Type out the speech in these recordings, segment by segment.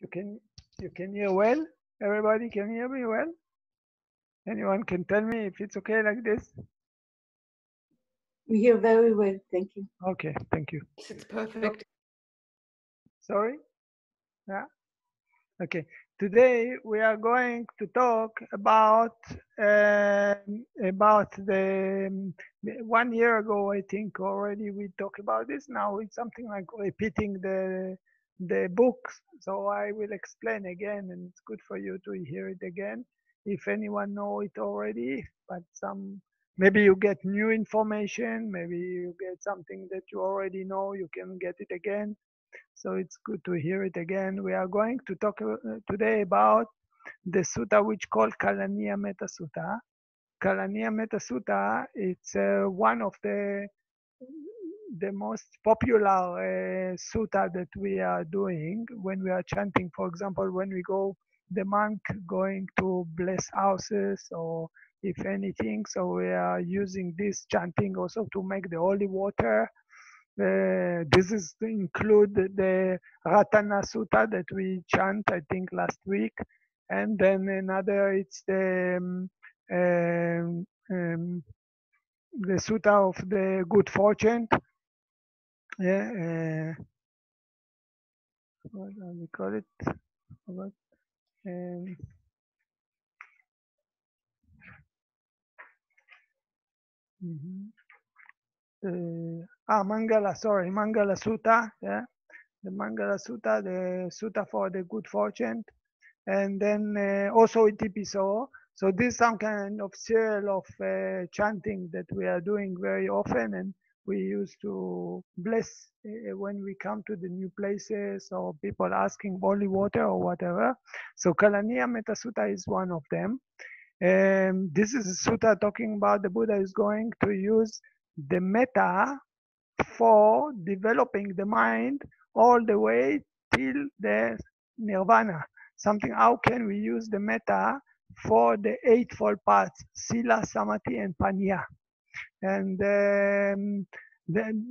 You can hear well? Everybody can hear me well? Anyone can tell me if it's okay like this? We hear very well, thank you. Okay, thank you. It's perfect. Sorry? Yeah. Okay. Today we are going to talk about the 1 year ago, I think already we talked about this. Now it's something like repeating the books. So I will explain again, and it's good for you to hear it again. If anyone know it already, but maybe you get new information, maybe you get something that you already know, you can get it again. So it's good to hear it again. We are going to talk today about the sutta which called Karaṇīya-metta-sutta. Karaṇīya-metta-sutta, it's one of the most popular sutta that we are doing when we are chanting. For example, when we go, the monk going to bless houses or if anything. So we are using this chanting also to make the holy water. This is to include the Ratana Sutta that we chant, I think, last week. And then another, it's the Sutta of the Good Fortune. Yeah, what do we call it? What? Mangala Sutta, yeah, the Mangala Sutta, the Sutta for the Good Fortune, and then also Itipiso. So this is some kind of serial of chanting that we are doing very often, and we used to bless when we come to the new places or people asking holy water or whatever. So Karaṇīya-metta-sutta is one of them. This is a sutta talking about the Buddha is going to use the metta for developing the mind all the way till the nirvana. Something, how can we use the metta for the eightfold paths, sila, samadhi, and panya? And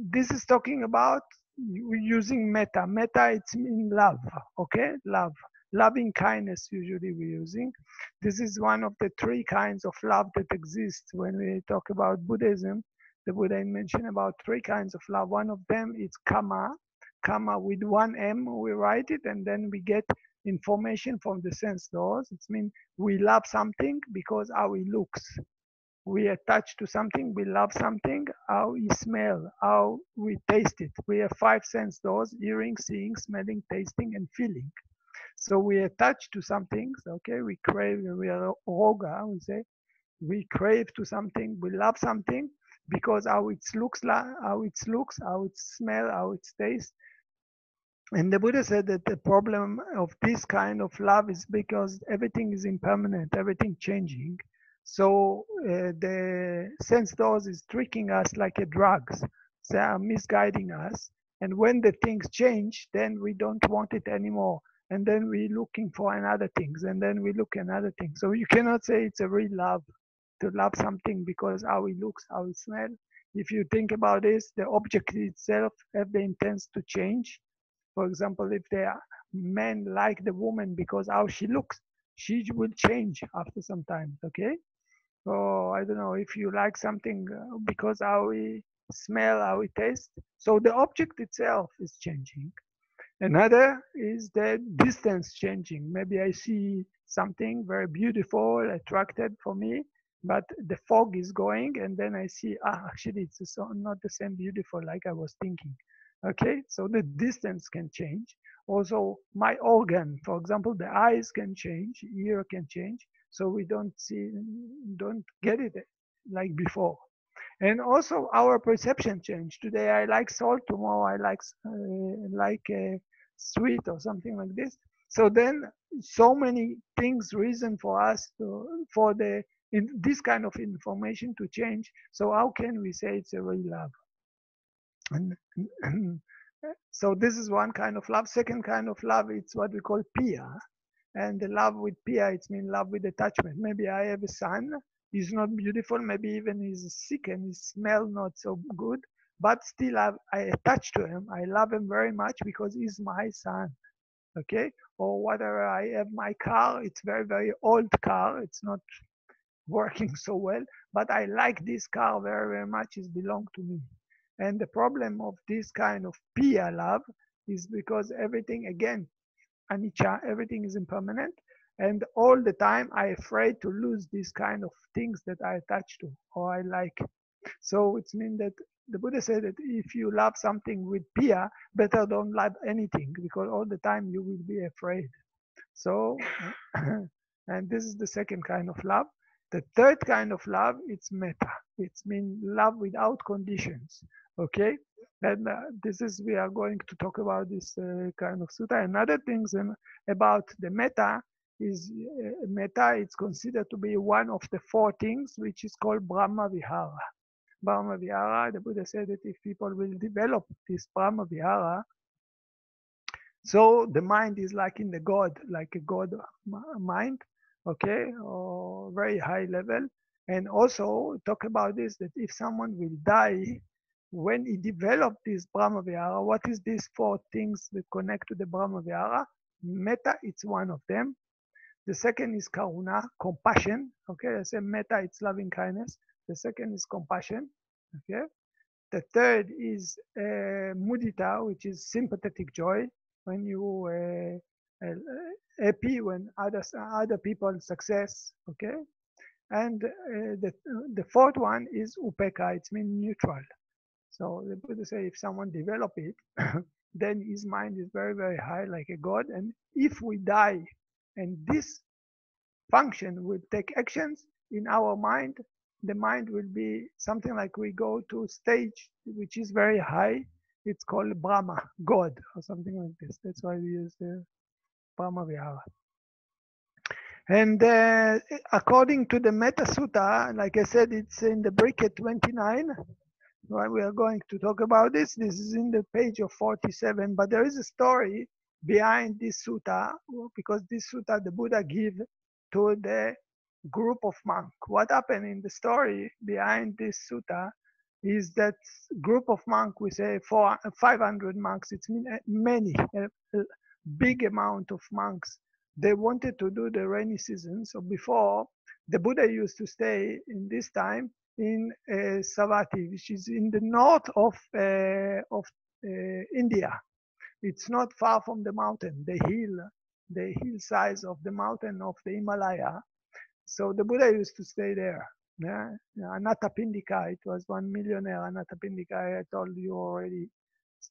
this is talking about using metta. Metta, it's mean love, okay? Love. Loving kindness, usually we're using. This is one of the three kinds of love that exist when we talk about Buddhism. The Buddha mentioned about three kinds of love. One of them is kama. Kama with one M, we write it, and then we get information from the sense doors. It means we love something because how it looks. We attach to something, we love something, how we smell, how we taste it. We have five sense doors: hearing, seeing, smelling, tasting, and feeling. So we attach to some things, okay? We crave, we are roga, we say. We crave to something, we love something because how it looks, how it smells, how it tastes. And the Buddha said that the problem of this kind of love is because everything is impermanent, everything changing. So the sense doors is tricking us like a drugs. They are misguiding us. And when the things change, then we don't want it anymore. And then we're looking for another things. And then we look another thing. So you cannot say it's a real love to love something because how it looks, how it smells. If you think about this, the object itself have the intent to change. For example, if the men like the woman because how she looks, she will change after some time, okay? Or I don't know, if you like something because how we smell, how it tastes. So the object itself is changing. Another is the distance changing. Maybe I see something very beautiful, attracted for me, but the fog is going, and then I see, actually, it's not the same beautiful like I was thinking. Okay, so the distance can change. Also, my organ, for example, the eyes can change, ear can change, so we don't get it like before. And also our perception change. Today I like salt, tomorrow I like sweet or something like this. So then so many things reason for us for this kind of information to change. So how can we say it's a real love? And so this is one kind of love. Second kind of love, it's what we call pia. And the love with pia, it's mean love with attachment. Maybe I have a son, he's not beautiful, maybe even he's sick and he smell not so good, but still I attach to him. I love him very much because he's my son. okay? Or whatever, I have my car, it's very, very old car, it's not working so well, but I like this car very, very much, it belongs to me. And the problem of this kind of pia love is because everything, again, anicca, everything is impermanent, and all the time I afraid to lose these kind of things that I attach to or I like. So it means that the Buddha said that if you love something with pia, better don't love anything because all the time you will be afraid. So, and this is the second kind of love. The third kind of love, it's metta. It's mean love without conditions. Okay, and this is we are going to talk about this kind of sutta. Another things about the metta is metta. It's considered to be one of the four things which is called Brahma Vihara. Brahma Vihara. The Buddha said that if people will develop this Brahma Vihara, so the mind is like in the God, like a God mind, okay, or very high level. And also talk about this, that if someone will die, when he developed this Brahma Vihara, what is these four things that connect to the Brahma Vihara? Metta, it's one of them. The second is karuna, compassion. Okay, I say metta, it's loving kindness. The second is compassion. Okay. The third is mudita, which is sympathetic joy, when you happy when other people success. Okay, and the fourth one is upeka. It means neutral. So the Buddha say if someone develop it, then his mind is very, very high, like a god. And if we die, and this function will take actions in our mind, the mind will be something like we go to stage which is very high. It's called Brahma, God, or something like this. That's why we use the Brahma Vihara. And according to the Metta-sutta, like I said, it's in the bracket 29. Well, we are going to talk about this. This is in the page of 47, but there is a story behind this sutta, because this sutta the Buddha gave to the group of monks. What happened in the story behind this sutta is that group of monks, we say 500 monks, it's many, a big amount of monks. They wanted to do the rainy season. So before, the Buddha used to stay in this time in Savatthi, which is in the north of India. It's not far from the mountain, the hillsides of the mountain of the Himalaya. So the Buddha used to stay there. Yeah, Anathapindika, it was one millionaire Anathapindika, I told you already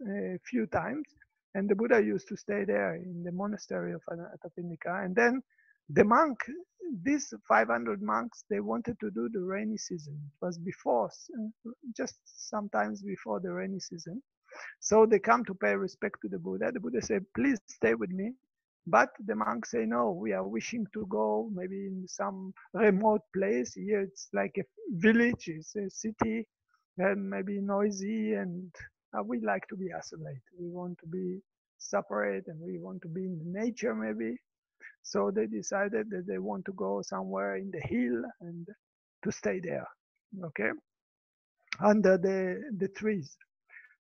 a few times. And the Buddha used to stay there in the monastery of Anathapindika. And then the monk, these 500 monks, they wanted to do the rainy season. It was before, just sometimes before the rainy season. So they come to pay respect to the Buddha. The Buddha said, please stay with me. But the monks say, no, we are wishing to go maybe in some remote place. Here it's like a village, it's a city, and maybe noisy, and we like to be isolated. We want to be separate, and we want to be in nature maybe. So they decided that they want to go somewhere in the hill and to stay there, okay, under the trees.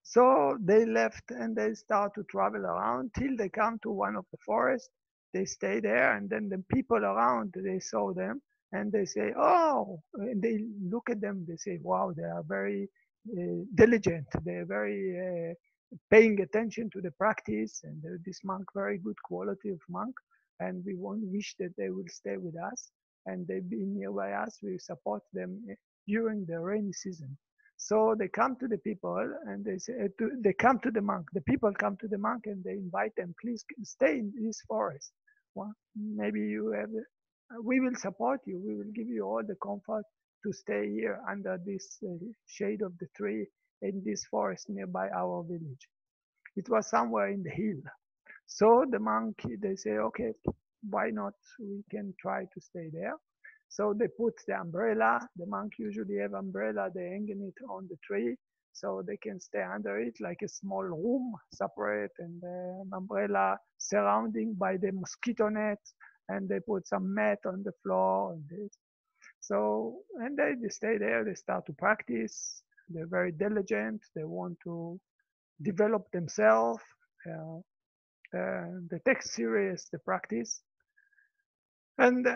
So they left and they start to travel around till they come to one of the forests. They stay there, and then the people around, they saw them and they say, oh, and they look at them, they say, wow, they are very diligent. They're very paying attention to the practice, and this monk, very good quality of monk. And we wish that they will stay with us and they be nearby us. We support them during the rainy season. So they come to the people and they say, they come to the monk. The people come to the monk and they invite them, please stay in this forest. Well, maybe you have, we will support you. We will give you all the comfort to stay here under this shade of the tree in this forest nearby our village. It was somewhere in the hill. So the monk, they say, okay, why not? We can try to stay there. So they put the umbrella. The monk usually have umbrella. They hanging it on the tree so they can stay under it like a small room, separate, and an umbrella surrounding by the mosquito net. And they put some mat on the floor and this. So, and they stay there. They start to practice. They're very diligent. They want to develop themselves. they take serious the practice. And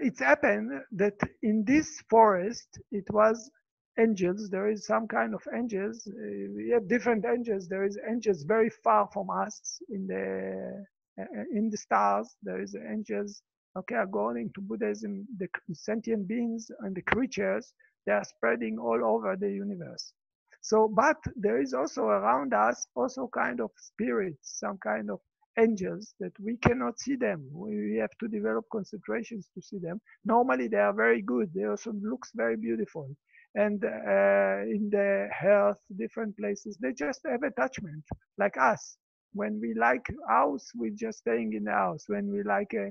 it's happened that in this forest, it was angels. There is some kind of angels. We have different angels. There is angels very far from us in the stars. There is angels. Okay, according to Buddhism, the sentient beings and the creatures, they are spreading all over the universe. So, but there is also around us also kind of spirits, some kind of angels that we cannot see them. We have to develop concentrations to see them. Normally they are very good. They also looks very beautiful. And in the health, different places, they just have attachment like us. When we like house, we're just staying in the house. When we like a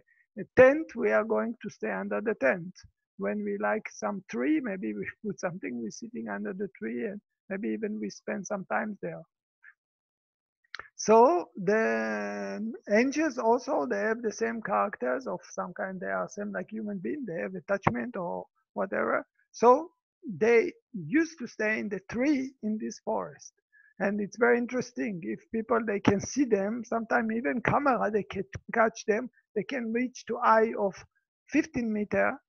tent, we are going to stay under the tent. When we like some tree, maybe we put something, we're sitting under the tree, and maybe even we spend some time there. So the angels also, they have the same characters of some kind. They are same like human being. They have attachment or whatever. So they used to stay in the tree in this forest. And it's very interesting. If people, they can see them, sometimes even camera, they can catch them. They can reach to eye of 15 meter,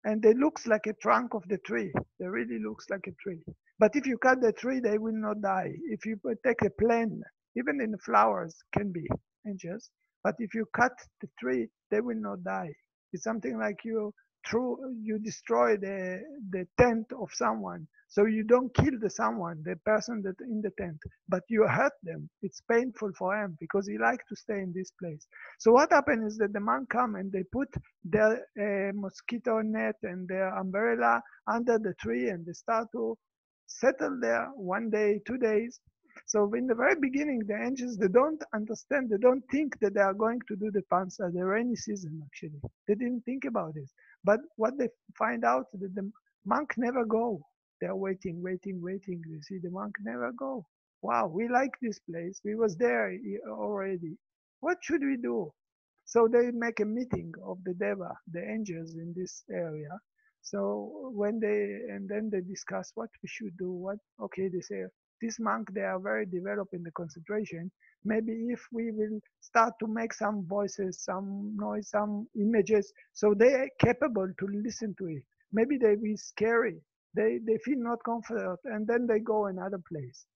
and they looks like a trunk of the tree. They really looks like a tree. But if you cut the tree, they will not die. If you take a plant, even in the flowers can be angels, but if you cut the tree, they will not die. It's something like you destroy the tent of someone. So you don't kill the someone, the person that in the tent, but you hurt them. It's painful for him because he likes to stay in this place. So what happens is that the monk come and they put their mosquito net and their umbrella under the tree, and they start to settle there 1 day, 2 days. So in the very beginning, the angels, they don't understand, they don't think that they are going to do the pansa, the rainy season actually. They didn't think about this. But what they find out that the monk never go. They're waiting, waiting, waiting. You see, the monk never go. Wow, we like this place. We was there already. What should we do? So they make a meeting of the Deva, the angels in this area. So when and then they discuss what we should do. Okay, they say, this monk, they are very developed in the concentration. Maybe if we will start to make some voices, some noise, some images, so they are capable to listen to it. Maybe they be scary. They feel not comfortable, and then they go another place.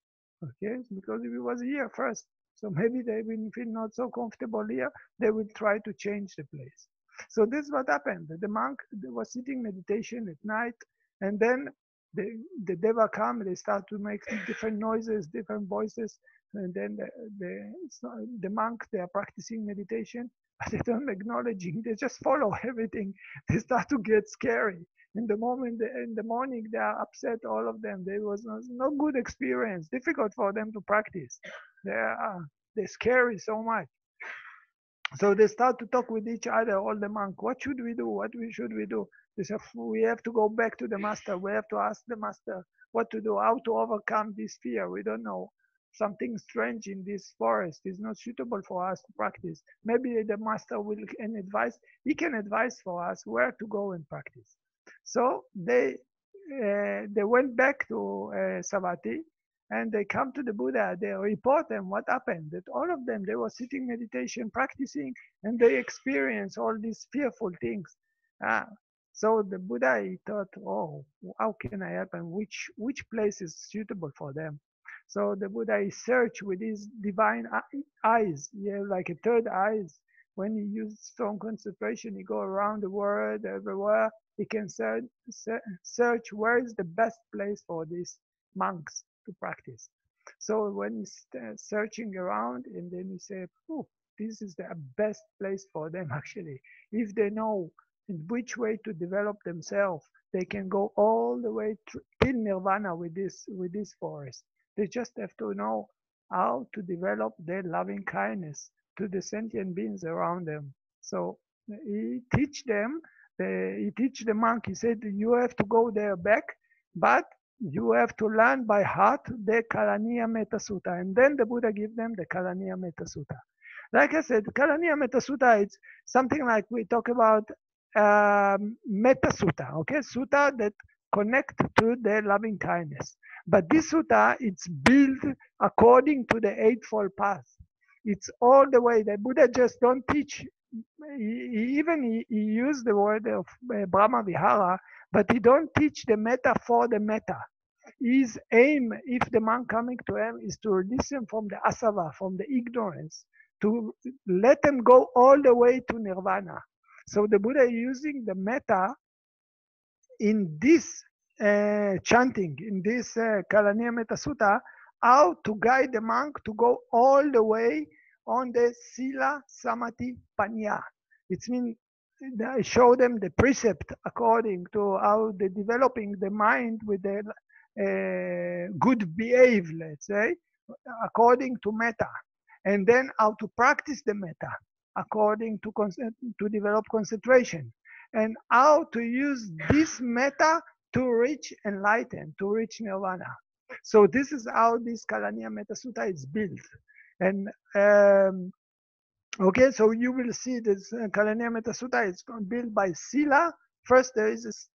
Okay, because we was here first. So maybe they will feel not so comfortable here. They will try to change the place. So this is what happened. The monk was sitting meditation at night, and then the deva come. They start to make different noises, different voices, and then the monk, they are practicing meditation, but they don't acknowledging. They just follow everything. They start to get scary. In the morning, they are upset, all of them. There was no good experience, difficult for them to practice. They're scary so much. So they start to talk with each other, all the monk. What should we do? What should we do? They say, we have to go back to the master. We have to ask the master what to do, how to overcome this fear. We don't know. Something strange in this forest is not suitable for us to practice. Maybe the master he can advise for us where to go and practice. So they went back to Savatthi, and they come to the Buddha. They report them what happened. That all of them, they were sitting meditation, practicing, and they experience all these fearful things. So the Buddha, he thought, oh, how can I help them? Which place is suitable for them? So the Buddha, he searched with his divine eyes, like a third eyes. When he used strong concentration, he go around the world, everywhere. He can search where is the best place for these monks to practice. So when he's searching around, and then he said, oh, this is the best place for them actually. If they know in which way to develop themselves, they can go all the way till nirvana with this forest. They just have to know how to develop their loving kindness to the sentient beings around them. So he teach them, he teach the monk, he said, you have to go there back, but you have to learn by heart the Karaṇīya-metta-sutta. And then the Buddha give them the Karaṇīya-metta-sutta. Like I said, Karaṇīya-metta-sutta is something like we talk about Metta-sutta, okay? Sutta that connect to the loving kindness. But this sutta, it's built according to the Eightfold Path. It's all the way. The Buddha just don't teach. He used the word of Brahma Vihara, but he don't teach the metta for the metta. His aim, if the monk coming to him, is to release him from the asava, from the ignorance, to let them go all the way to nirvana. So the Buddha is using the metta in this chanting, in this Karaṇīya-metta-sutta, how to guide the monk to go all the way on the sila, samadhi, panya. It means I show them the precept according to how they're developing the mind with the good behave, let's say, according to metta. And then how to practice the metta according to develop concentration. And how to use this metta to reach enlighten, to reach nirvana. So this is how this Karaṇīya-metta-sutta is built. And okay, so you will see this Karaṇīya-metta-sutta is built by sila. First, there is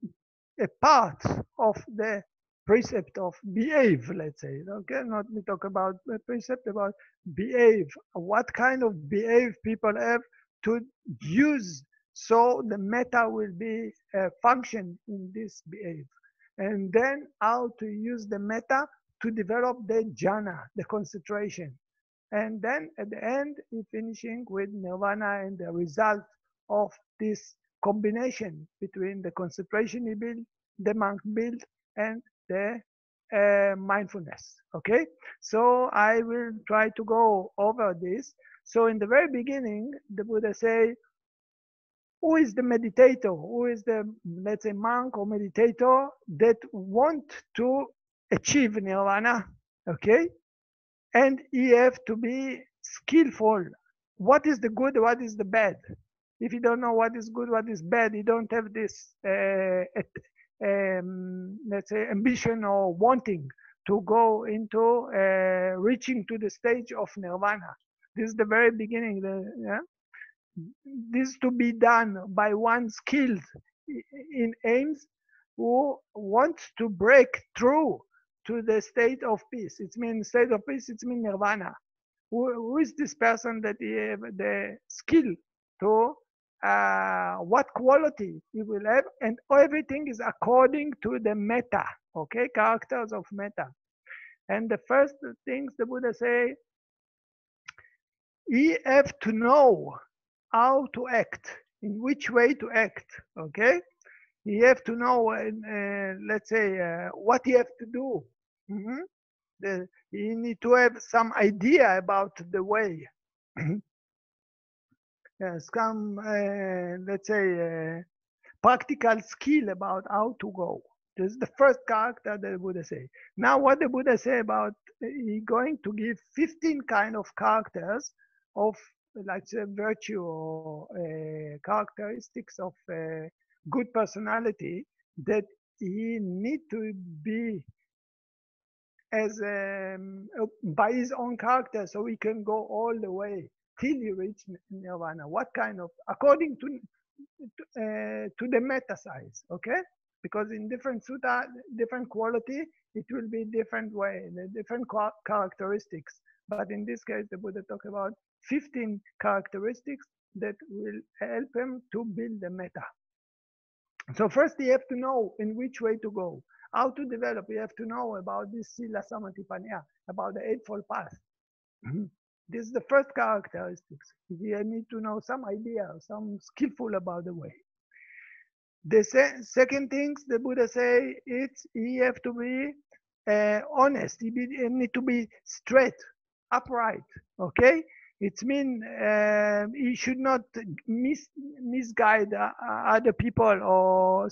a part of the precept of behave, let's say. Okay, not we talk about the precept, about behave. What kind of behave people have to use so the metta will be a function in this behave. And then how to use the metta to develop the jhana, the concentration. And then at the end, we're finishing with nirvana and the result of this combination between the concentration he built, the monk built, and the mindfulness. Okay, so I will try to go over this. So in the very beginning, the Buddha say, who is the meditator? Who is the, let's say, monk or meditator that want to achieve nirvana? Okay, and he have to be skillful. What is the good? What is the bad? If you don't know what is good, what is bad, you don't have this, let's say, ambition or wanting to go into reaching to the stage of nirvana. This is the very beginning. This to be done by one skilled in aims who wants to break through to the state of peace. It means state of peace, it means nirvana. Who is this person that he have the skill to what quality he will have, and everything is according to the metta, okay, characters of metta. And the first things the Buddha say, he have to know how to act, in which way to act, okay? He have to know, let's say, what he have to do. He need to have some idea about the way. Some, let's say, practical skill about how to go. This is the first character that the Buddha say. Now, what the Buddha say about, he going to give 15 kind of characters of, like, say, virtue or characteristics of good personality that he need to be as by his own character, so he can go all the way till he reach nirvana. What kind of, according to the metta size, okay? Because in different sutta, different quality, it will be different way, different characteristics. But in this case, the Buddha talk about 15 characteristics that will help him to build the metta. So first, you have to know in which way to go, how to develop. You have to know about this sila, samadhi, panya, about the Eightfold Path. This is the first characteristics. You need to know some idea, some skillful about the way. The second things the Buddha say, it's he have to be honest. He need to be straight, upright. Okay, it means he should not misguide other people or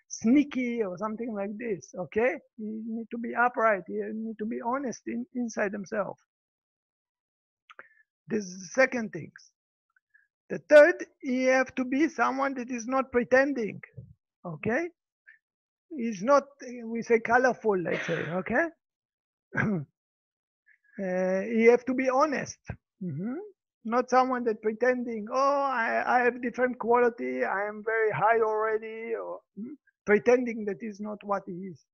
sneaky or something like this. Okay, he need to be upright. He need to be honest inside himself. This is the second thing. The third, he have to be someone that is not pretending. Okay, he's not, we say, colorful, let's say. Okay, he have to be honest. Not someone that pretending, oh, I have different quality, I am very high already, or pretending that is not what he is.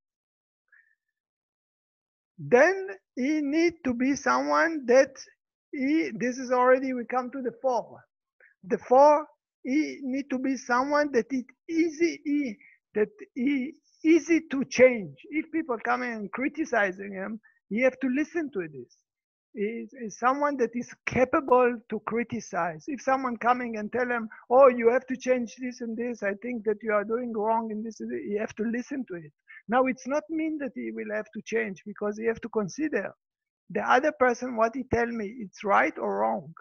Then he need to be someone that this is already, we come to the four. The four, he need to be someone that it easy to change. If people come and criticizing him, you have to listen to this. Is someone that is capable to criticize. If someone coming and tell him, oh, you have to change this and this, I think that you are doing wrong in this, you have to listen to it. Now, it's not mean that he will have to change, because he have to consider the other person, what he tell me, it's right or wrong.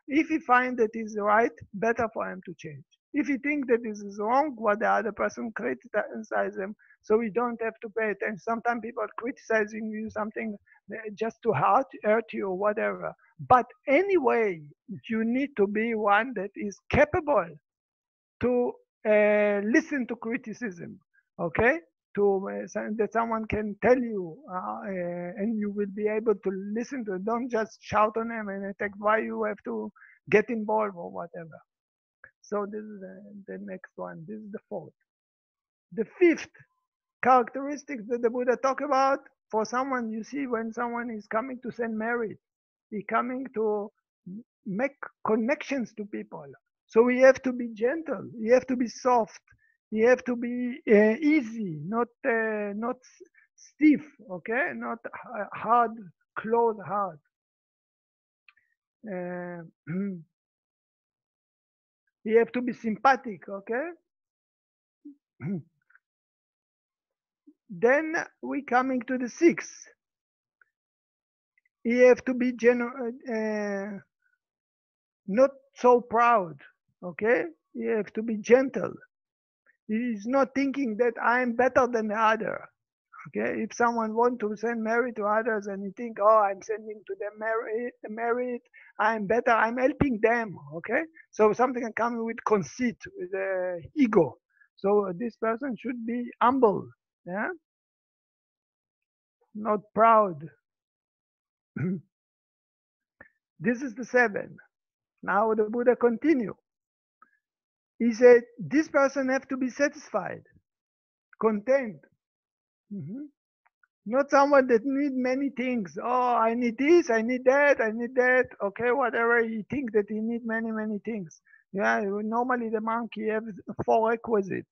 If he find that is right, better for him to change. If he think that this is wrong, what the other person criticize him, so we don't have to pay attention. Sometimes people are criticizing you something just to hurt you or whatever. But anyway, you need to be one that is capable to listen to criticism, okay? That someone can tell you, and you will be able to listen to it. Don't just shout on them and attack. Why you have to get involved or whatever. So this is the next one. This is the fourth. The fifth characteristic that the Buddha talk about for someone, you see, when someone is coming to send merit, he coming to make connections to people. So we have to be gentle. You have to be soft. You have to be easy, not stiff. Okay, not hard, closed hard. You have to be sympathetic. Okay. Then we coming to the sixth. You have to be not so proud. Okay, you have to be gentle. He's not thinking that I'm better than the other. Okay, if someone want to send merit to others and you think, oh, I'm sending to them merit, I'm better, I'm helping them. Okay, so something can come with conceit, with ego. So this person should be humble, yeah, not proud. This is the seven. Now the Buddha continue. He said, this person have to be satisfied, content. Not someone that need many things. Oh, I need this, I need that, I need that. Okay, whatever he think that he need many things. Yeah, normally the monk, he has four requisites.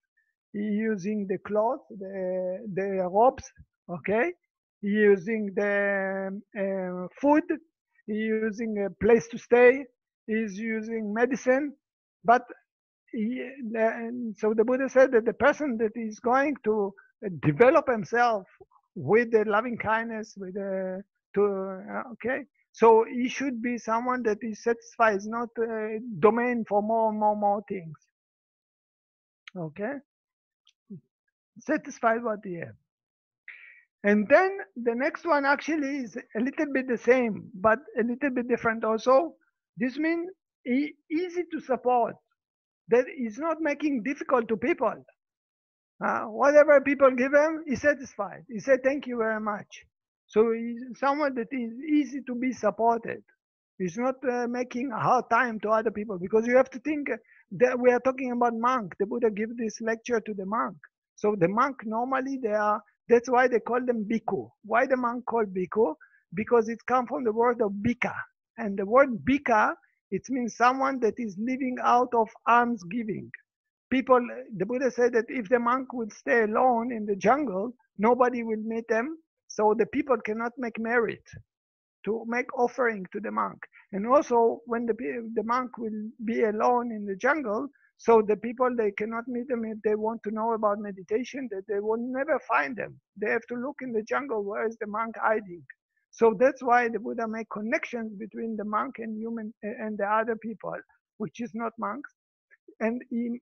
He using the clothes, the robes, okay? He using the food, he using a place to stay, he's using medicine. But so the Buddha said that the person that is going to develop himself with the loving kindness, with the okay, so he should be someone that is satisfied, is not a domain for more things. Okay, satisfied what he has. And then the next one actually is a little bit the same, but a little bit different also. This means easy to support. That is not making difficult to people. Whatever people give him, he's satisfied. He said, thank you very much. So he's someone that is easy to be supported. He's not making a hard time to other people, because you have to think that we are talking about monk. The Buddha gave this lecture to the monk. So the monk normally that's why they call them bhikkhu. Why the monk called bhikkhu? Because it comes from the word of bhikha. And the word bhikha, it means someone that is living out of alms giving. People, the Buddha said that if the monk would stay alone in the jungle, nobody will meet them. So the people cannot make merit to make offering to the monk. And also when the monk will be alone in the jungle, so the people, they cannot meet them if they want to know about meditation, that they will never find them. They have to look in the jungle, where is the monk hiding? So that's why the Buddha make connections between the monk and human and the other people, which is not monks. And he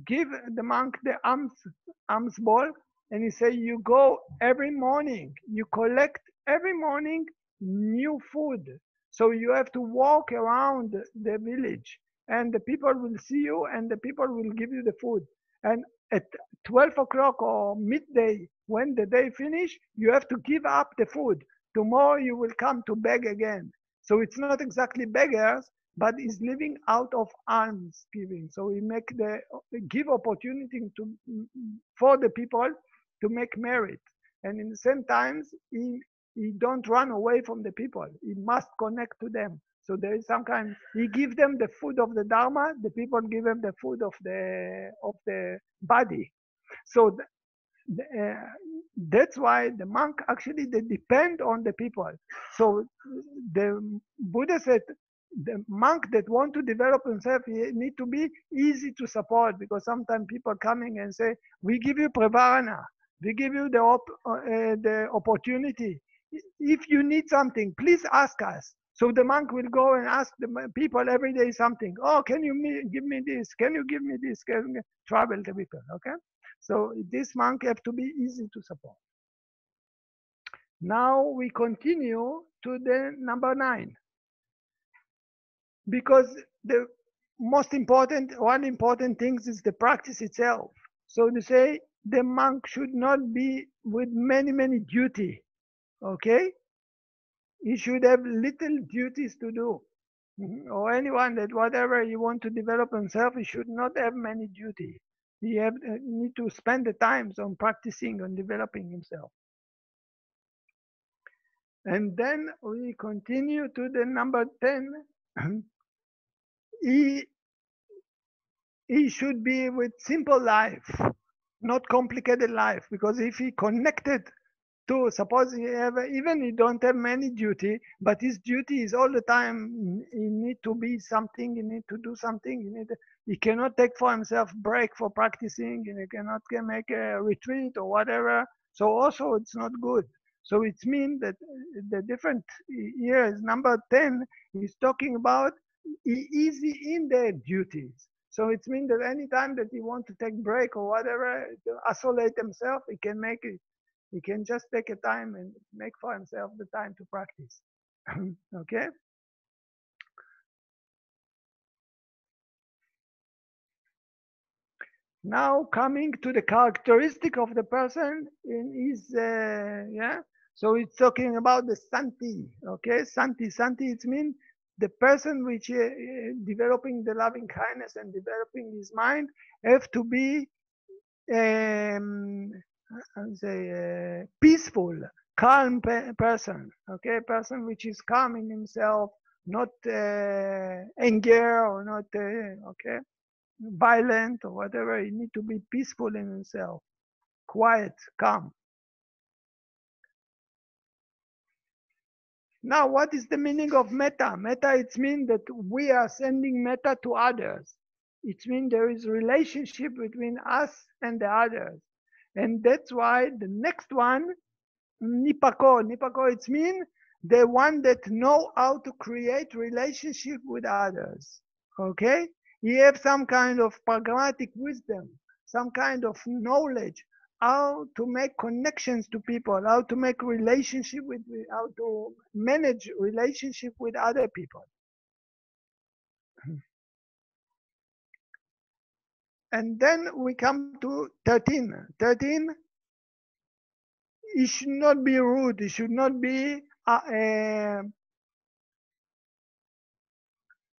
give the monk the alms ball, and he say, you go every morning, you collect every morning new food. So you have to walk around the village, and the people will see you, and the people will give you the food. And at 12 o'clock or midday, when the day finish, you have to give up the food. Tomorrow you will come to beg again. So it's not exactly beggars, but is living out of alms giving. So we make the give opportunity for the people to make merit, and in the same times he don't run away from the people. He must connect to them. So there is some kind. He give them the food of the Dharma. The people give him the food of the body. So that's why the monk actually they depend on the people. So the Buddha said the monk that want to develop himself he need to be easy to support, because sometimes people coming and say, we give you pravarana, we give you the opportunity. If you need something, please ask us. So the monk will go and ask the people every day something. Oh, can you give me this? Can you give me this? Can you trouble the people? Okay. So this monk have to be easy to support. Now we continue to the number 9. Because the most important, one important thing is the practice itself. So to say, the monk should not be with many duty. Okay? He should have little duties to do. Or anyone that whatever he want to develop himself, he should not have many duty. He need to spend the times on practicing, on developing himself. And then we continue to the number 10. he should be with simple life, not complicated life. Because if he connected to, suppose he have, even he don't have many duty, but his duty is all the time, he need to be something, he need to do something, he cannot take for himself break for practicing, and he cannot make a retreat or whatever. So also it's not good. So it means that the different here is number 10 is talking about easy in their duties. So it means that any time that he want to take break or whatever, to isolate himself, he can make it. He can just take a time and make for himself the time to practice. Okay? Now coming to the characteristic of the person in his, yeah. So it's talking about the santi. Okay, santi. Santi, it means the person which developing the loving kindness and developing his mind have to be say peaceful, calm person. Okay, person which is calm in himself, not anger or not okay, violent or whatever. He need to be peaceful in himself, quiet, calm. Now, what is the meaning of metta? Metta, it means that we are sending metta to others. It means there is relationship between us and the others. And that's why the next one, nipako. Nipako, it means the one that know how to create relationship with others. Okay? You have some kind of pragmatic wisdom, some kind of knowledge, how to make connections to people, how to make relationship with, how to manage relationship with other people. And then we come to 13. 13, it should not be rude, it should not be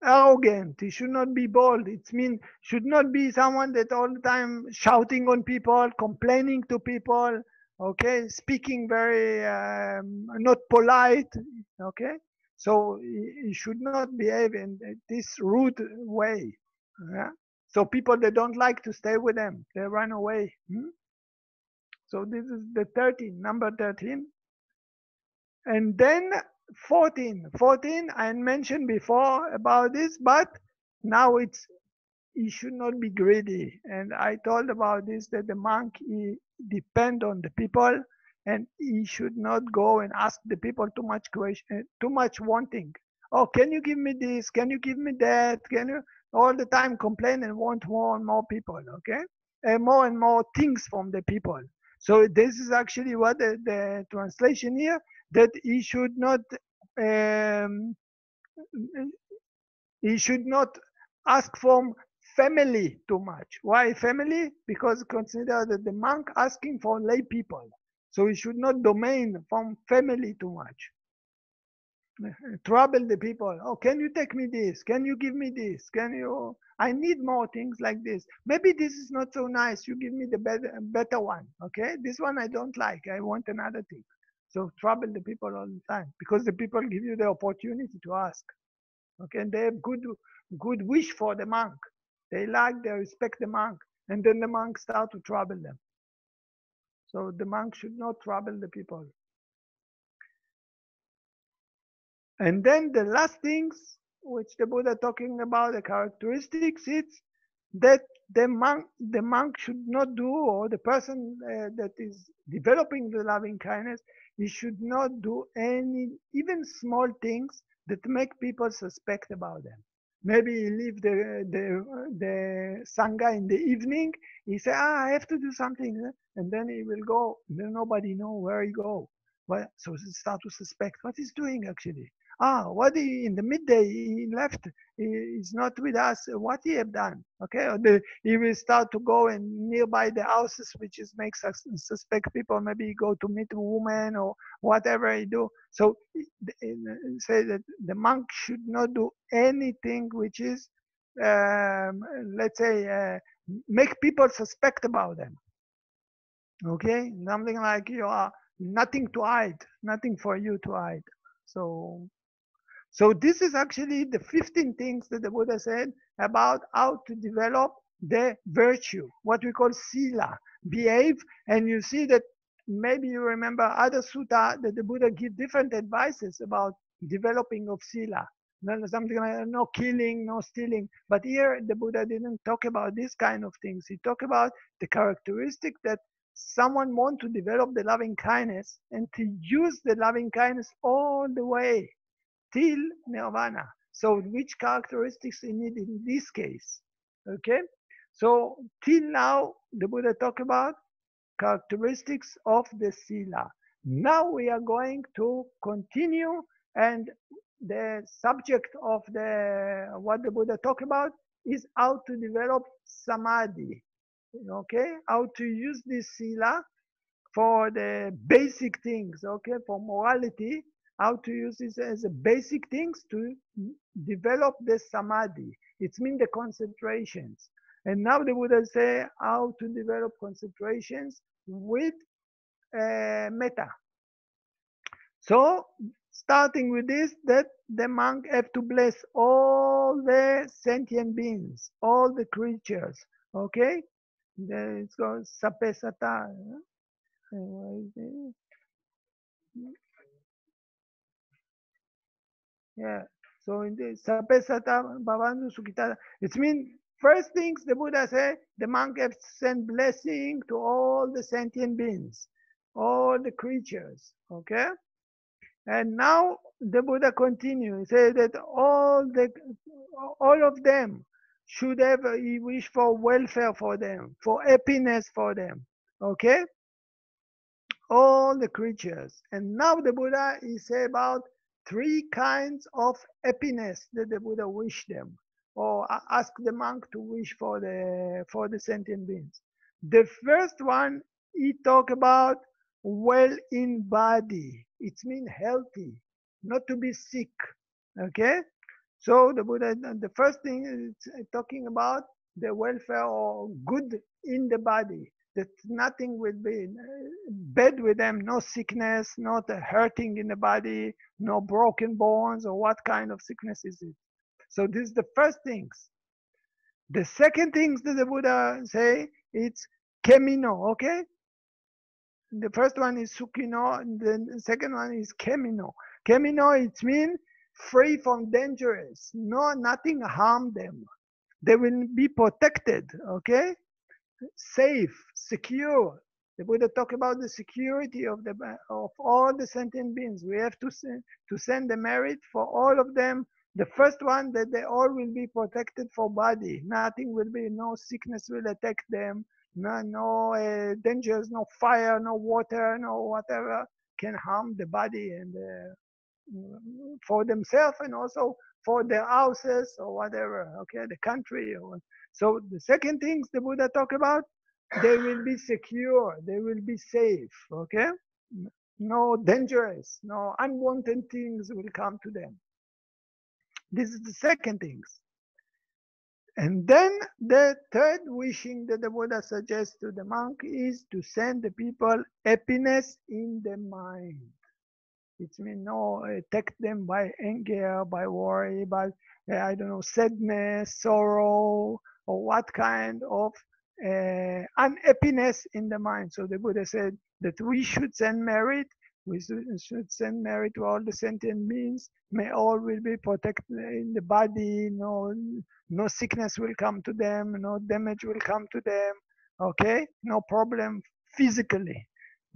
arrogant, he should not be bold. It means should not be someone that all the time shouting on people, complaining to people, okay, speaking very not polite, okay. So he should not behave in this rude way. Yeah? So people that don't like to stay with them, they run away. So this is the 13, number 13. And then 14. 14, I mentioned before about this, but now he should not be greedy. And I told about this, that the monk, he depend on the people, and he should not go and ask the people too much question, too much wanting. Oh, can you give me this? Can you give me that? Can you all the time complain and want more and more people, okay? And more things from the people. So this is actually what the translation here, that he should not um, he should not ask from family too much. Why family? Because consider that the monk asking for lay people, so he should not domain from family too much. Trouble the people. Oh, can you take me this? Can you give me this? Can you? I need more things like this. Maybe this is not so nice. You give me the better one. Okay, this one I don't like. I want another thing. So trouble the people all the time, because the people give you the opportunity to ask. Okay, and they have good wish for the monk. They respect the monk, and then the monk start to trouble them. So the monk should not trouble the people. And then the last things which the Buddha talking about, the characteristics, it's that the monk should not do, or the person that is developing the loving kindness, he should not do any, even small things that make people suspect about them. Maybe he leave the sangha in the evening. He say, I have to do something, and then he will go. Then nobody know where he go. Well, so he start to suspect what he's doing actually. What in the midday he left, he's not with us. What he have done? Okay, or he will start to go and nearby the houses, which is makes us suspect people. Maybe he go to meet a woman or whatever he do. So say that the monk should not do anything which is, let's say, make people suspect about them. Okay, something like you are nothing to hide, nothing for you to hide. So this is actually the 15 things that the Buddha said about how to develop the virtue, what we call sila, behave. And you see that maybe you remember other sutta that the Buddha give different advices about developing of sila. Something like no killing, no stealing. But here the Buddha didn't talk about this kind of things. He talked about the characteristic that someone want to develop the loving kindness and to use the loving kindness all the way till nirvana. So which characteristics we need in this case? Okay, so till now the Buddha talked about characteristics of the sila. Now we are going to continue, and the subject of the what the Buddha talked about is how to develop samadhi. Okay, how to use this sila for the basic things, okay, for morality, how to use this as a basic things to develop the samadhi. It means the concentrations. And now the Buddha say how to develop concentrations with metta. So starting with this, that the monk have to bless all the sentient beings, all the creatures, okay? It's called sapesata. Yeah. So in the sapesata bhavantu sukhita, it means first things the Buddha said, the monk has sent blessing to all the sentient beings, all the creatures. Okay. And now the Buddha continues, he said that all of them should have he wish for welfare for them, for happiness for them. Okay? All the creatures. And now the Buddha is say about three kinds of happiness that the Buddha wish them, or ask the monk to wish for the sentient beings. The first one he talk about well in body. It means healthy, not to be sick. Okay, so the Buddha, the first thing is talking about the welfare or good in the body, that nothing will be bad with them, no sickness, not hurting in the body, no broken bones, or what kind of sickness is it. So this is the first things. The second things that the Buddha say, it's kemino, okay? The first one is sukino, and the second one is kemino. Kemino, it means free from dangers, nothing harm them. They will be protected, okay? Safe, secure. The Buddha talk about the security of all the sentient beings. We have to send the merit for all of them. The first one, that they all will be protected for body. Nothing will be, no sickness will attack them. No dangers, no fire, no water, no whatever can harm the body and for themselves, and also for their houses or whatever. Okay, the country. So the second things the Buddha talk about, they will be secure, they will be safe. Okay, no dangerous, no unwanted things will come to them. This is the second things. And then the third wishing that the Buddha suggests to the monk is to send the people happiness in the mind. It means no attack them by anger, by worry, by I don't know, sadness, sorrow, or what kind of unhappiness in the mind. So the Buddha said that we should send merit. We should send merit to all the sentient beings. May all will be protected in the body. No sickness will come to them. No damage will come to them. Okay, no problem physically.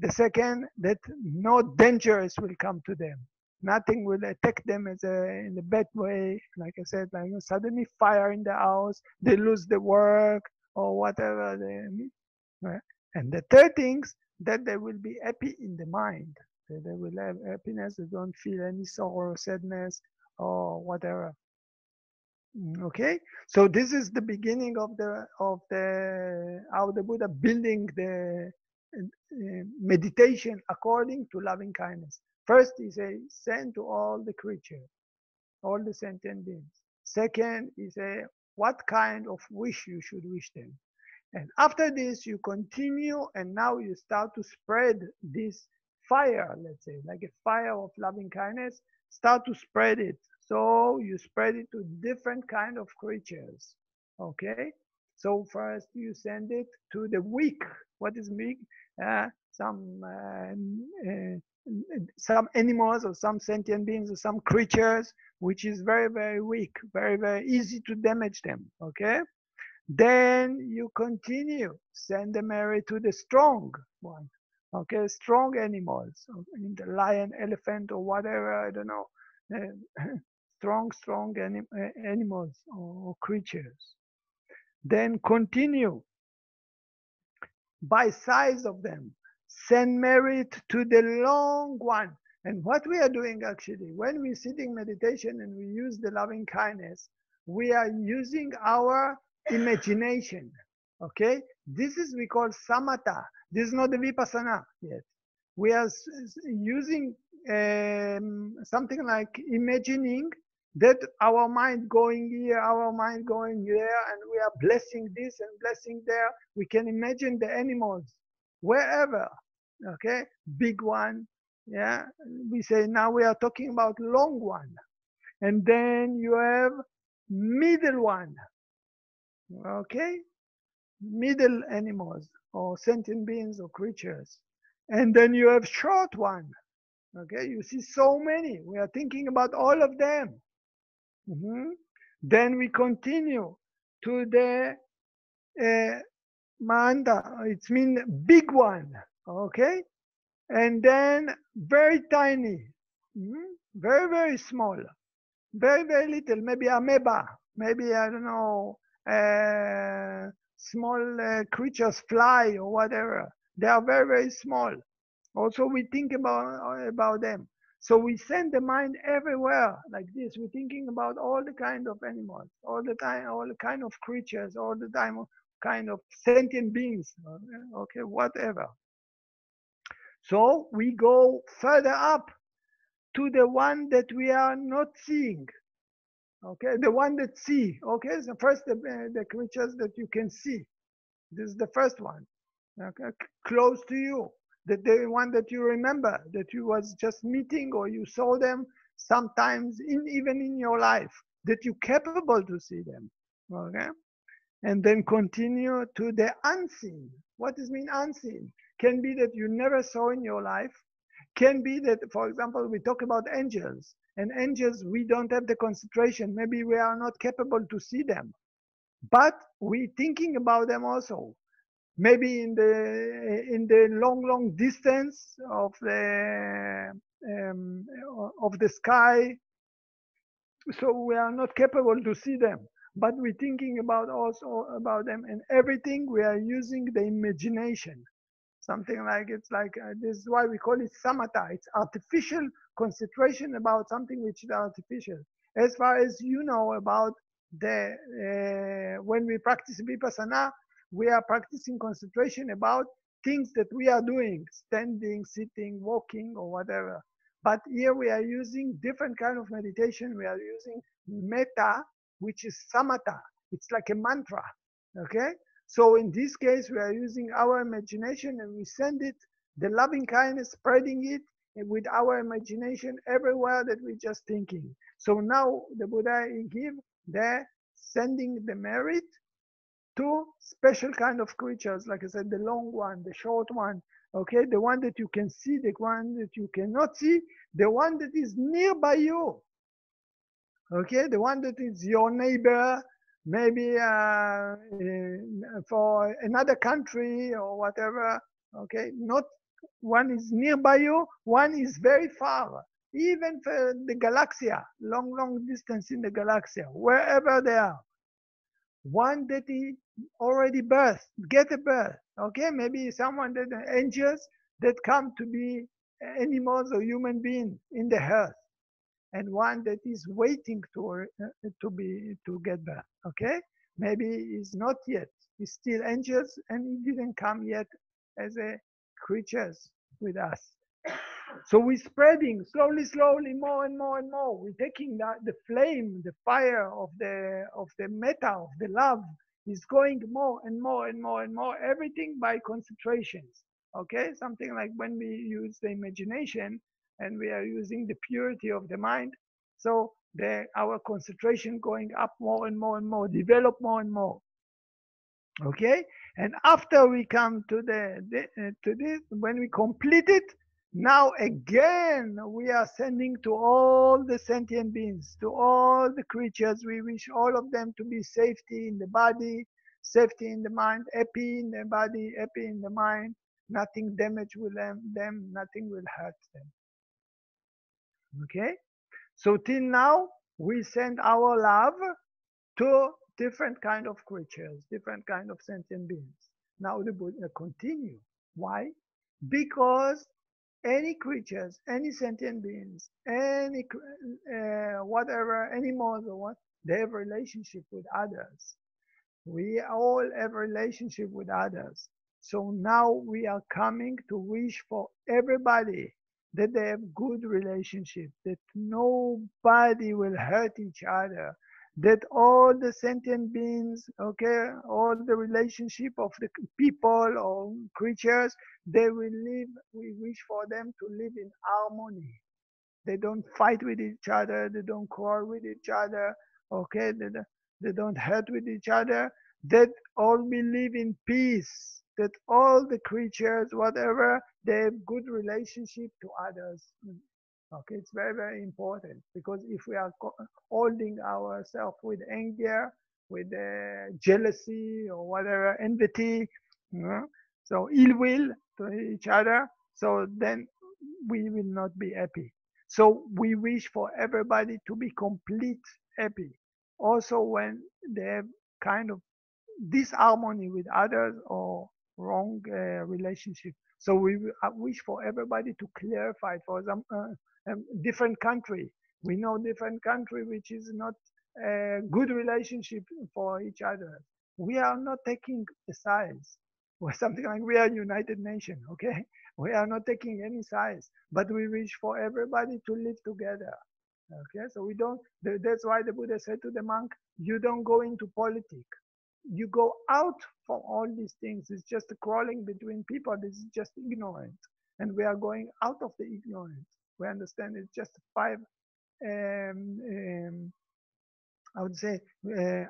The second, that no dangers will come to them. Nothing will attack them in a bad way. Like I said, like suddenly fire in the house, they lose the work or whatever. And the third things, that they will be happy in the mind. That they will have happiness. They don't feel any sorrow, sadness, or whatever. Okay, so this is the beginning of the how the Buddha building the meditation according to loving kindness. First, he says, send to all the creatures, all the sentient beings. Second, he says, what kind of wish you should wish them. And after this, you continue, and now you start to spread this fire, let's say, like a fire of loving kindness, start to spread it. So you spread it to different kind of creatures. Okay? So first you send it to the weak. What is weak? Some animals or some sentient beings or some creatures which is very, very weak, very, very easy to damage them. Okay? Then you continue, send the merit to the strong one. Okay, strong animals, the lion, elephant, or whatever, I don't know. Strong animals or creatures. Then continue by size of them. Send merit to the long one. And what we are doing actually, when we sit in meditation and we use the loving kindness, we are using our imagination. Okay? This is we call samatha. This is not the vipassana yet. We are using something like imagining that our mind going here, our mind going there, and we are blessing this and blessing there. We can imagine the animals wherever. Okay, big one. Yeah, we say now we are talking about long one, and then you have middle one. Okay, middle animals or sentient beings or creatures, and then you have short one. Okay, you see so many. We are thinking about all of them. Then we continue to the manda. It means big one. Okay, and then very tiny, very, very small, very, very little, maybe amoeba, maybe I don't know, small creatures fly or whatever. They are very, very small. Also, we think about them. So we send the mind everywhere like this. We're thinking about all the kind of animals, all the time, all the kind of creatures, all the time, kind of sentient beings. Okay, whatever. So we go further up to the one that we are not seeing. Okay, the one that see. Okay, so first the creatures that you can see. This is the first one. Okay, close to you. The one that you remember, that you was just meeting or you saw them sometimes even in your life, that you're capable to see them. Okay, and then continue to the unseen. What does mean unseen? Can be that you never saw in your life. Can be that, for example, we talk about angels, and angels, we don't have the concentration. Maybe we are not capable to see them, but we thinking about them also. Maybe in the long distance of the sky, so we are not capable to see them, but we're thinking about also about them, and everything we are using the imagination. Something like it's like this is why we call it samatha. It's artificial concentration about something which is artificial. As far as you know about the when we practice vipassana, we are practicing concentration about things that we are doing, standing, sitting, walking, or whatever. But here we are using different kind of meditation. We are using metta, which is samatha. It's like a mantra. Okay. So in this case, we are using our imagination and we send it, the loving kindness, spreading it with our imagination everywhere that we're just thinking. So now the Buddha give the sending the merit to special kind of creatures, like I said, the long one, the short one, okay, the one that you can see, the one that you cannot see, the one that is nearby you, okay, the one that is your neighbor, maybe for another country or whatever, okay, not one is nearby you, one is very far, even for the galaxia, long distance in the galaxia, wherever they are. One that is already birthed, get a birth, okay, maybe someone that angels that come to be animals or human beings in the earth, and one that is waiting to get birth, okay, maybe is not yet, he's still angels and he didn't come yet as a creatures with us. So we're spreading slowly, more and more and more. We're taking the flame, the fire of the metta, of the love, is going more and more and more and more. Everything by concentrations. Okay, something like when we use the imagination and we are using the purity of the mind. So our concentration going up more and more and more, develop more and more. Okay, and after we come to to this, when we complete it, now again we are sending to all the sentient beings, to all the creatures. We wish all of them to be safety in the body, safety in the mind, happy in the body, happy in the mind. Nothing damage will them, nothing will hurt them. Okay, so till now we send our love to different kind of creatures, different kind of sentient beings. Now the Buddha continue. Why? Because any creatures, any sentient beings, any whatever animals or what, they have relationship with others. We all have relationship with others. So now we are coming to wish for everybody that they have good relationship, that nobody will hurt each other, that all the sentient beings, okay, all the relationship of the people or creatures, they will live, we wish for them to live in harmony. They don't fight with each other, they don't quarrel with each other, okay, they don't hurt with each other, that all will live in peace, that all the creatures, whatever, they have good relationship to others. Okay, it's very important, because if we are holding ourselves with anger, with jealousy or whatever, enmity, you know, so ill will to each other, so then we will not be happy. So we wish for everybody to be complete happy. Also when they have kind of disharmony with others or wrong relationship. So we wish for everybody to clarify. For example, different country. We know different country which is not a good relationship for each other. We are not taking a sides. Or something like we are United Nations, okay? We are not taking any sides, but we wish for everybody to live together. Okay, so we don't. That's why the Buddha said to the monk, "You don't go into politics. You go out from all these things. It's just crawling between people. This is just ignorance, and we are going out of the ignorance. We understand it's just five. I would say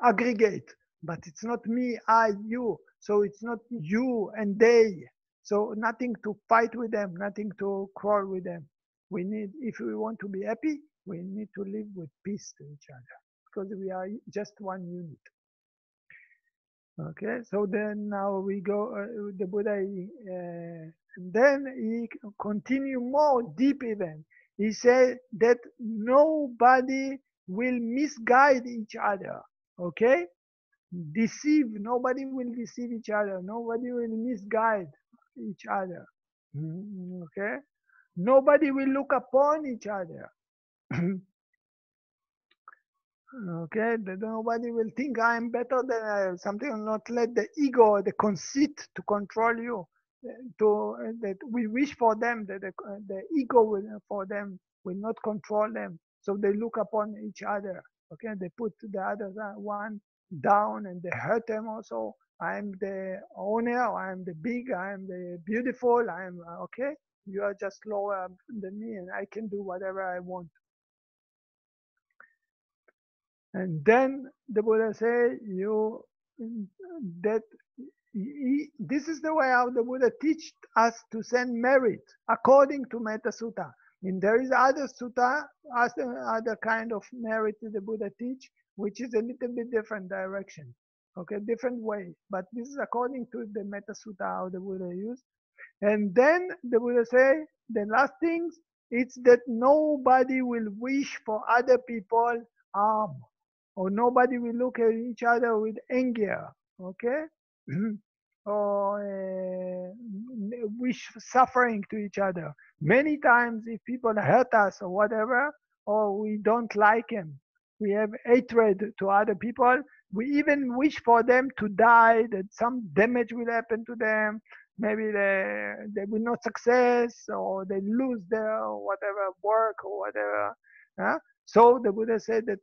aggregate, but it's not me, I, you. So it's not you and they. So nothing to fight with them, nothing to quarrel with them. We need, if we want to be happy, we need to live with peace to each other, because we are just one unit. Okay, so then now we go, the Buddha, then he continue more deep even. He said that nobody will misguide each other. Okay, deceive, nobody will deceive each other, nobody will misguide each other. Okay, nobody will look upon each other. Okay, that nobody will think I am better than something, will not let the ego, the conceit to control you. That we wish for them, that the ego will, for them, will not control them. So they look upon each other. Okay, they put the other one down and they hurt them also. I am the owner, I am the big, I am the beautiful, I am okay. You are just lower than me, and I can do whatever I want. And then the Buddha say, this is the way how the Buddha teach us to send merit according to Metta-sutta. And there is other sutta, other kind of merit that the Buddha teach, which is a little bit different direction, okay, different way. But this is according to the Metta-sutta how the Buddha used. And then the Buddha say the last things, it's that nobody will wish for other people harm, or nobody will look at each other with anger, okay? Or wish suffering to each other. Many times if people hurt us or whatever, or we don't like them, we have hatred to other people, we even wish for them to die, that some damage will happen to them, maybe they will not success, or they lose their whatever work or whatever. So the Buddha said that